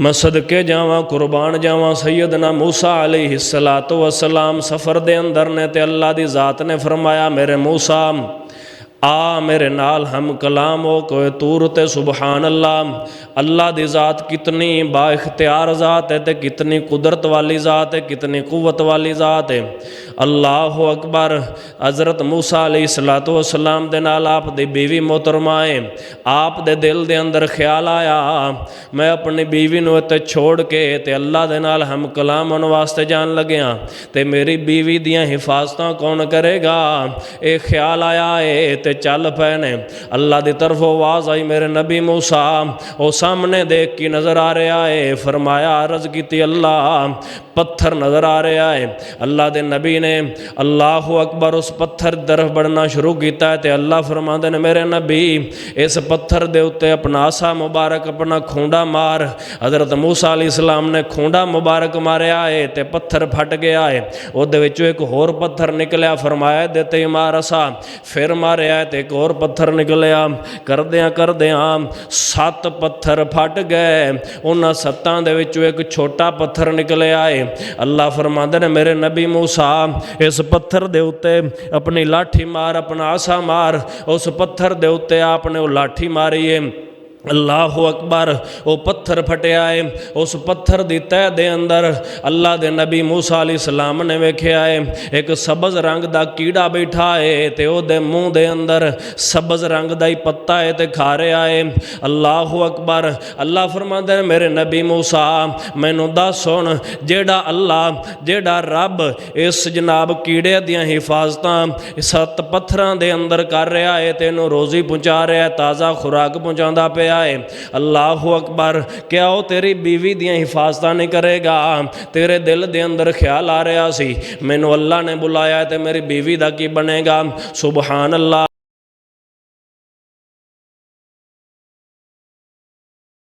मैं सदके जावां कुर्बान जावां सैयदना मूसा अलैहिस्सलातु वस्सलाम सफ़र दे अंदर ने ते अल्लाह दी ज़ात ने फरमाया मेरे मूसा आ मेरे नाल हम कलाम हो कोई तूर ते सुबहान अल्लाह। अल्लाह दी ज़ात कितनी बाइख्तियार ज़ात है ते कितनी कुदरत वाली ज़ात है, कितनी कुव्वत वाली ज़ात है। अल्लाह अकबर। हज़रत मूसा अलैहिस्सलातु वस्सलाम दे नाल आप दी बीवी मोहतरमा है। आप दे दिल दे अंदर ख्याल आया मैं अपनी बीवी नूं इत्थे छोड़ के ते अल्लाह दे नाल हम कलाम होने वास्ते जान लग्या ते मेरी बीवी दियां हिफाजतां कौन करेगा। ये ख्याल आया है ते चल पे ने। अल्लाह की तरफ आवाज़ आई मेरे नबी मूसा वो सामने देख के नज़र आ रहा है। फरमाया अर्ज की अल्लाह पत्थर नज़र आ रहा है। अल्लाह के नबी ने अल्लाह अकबर उस पत्थर तरफ बढ़ना शुरू किया तो अल्लाह फरमाते ने मेरे नबी इस पत्थर के उत्ते अपना आसा मुबारक अपना खूंडा मार। हज़रत मूसा अलैहिस्सलाम ने खूंडा मुबारक मारिया है तो पत्थर फट गया है। उहदे विचों एक होर पत्थर निकलिया। फरमाया देते मार असा फिर मारिया तो एक और पत्थर निकलिया। करद्या 7 पत्थर फट गए। उन्होंने 7 दे विचों एक छोटा पत्थर निकलिया है। अल्लाह फरमाते ने मेरे नबी मूसा इस पत्थर दे उत्ते अपनी लाठी मार अपना आसा मार। उस पत्थर दे उत्ते आपने वो लाठी मारी है। अल्लाह अकबर। वो पत्थर फटिया है। उस पत्थर की तह दे अंदर अल्लाह के नबी मूसा अलैहिस्सलाम ने वेख्या है एक सबज रंग का कीड़ा बैठा है तो वह मूँह के अंदर सबज रंग का ही पत्ता है तो खा रहा है। अल्लाह अकबर। अल्लाह फरमाते हैं मेरे नबी मूसा मैनू दस सुन जेड़ा अल्लाह जेड़ा रब इस जनाब कीड़े दियां हिफाजतां 7 पत्थरां दे अंदर कर रहा है तेनों रोज़ी पहुँचा रहा है ताज़ा खुराक पहुँचाता पे है। अल्लाह अकबर। क्या वो तेरी बीवी दियां हिफाजतां नहीं करेगा। तेरे दिल दे अंदर ख्याल आ रहा सी मैनू अल्लाह ने बुलाया तो मेरी बीवी दा की बनेगा। सुबहान अल्लाह।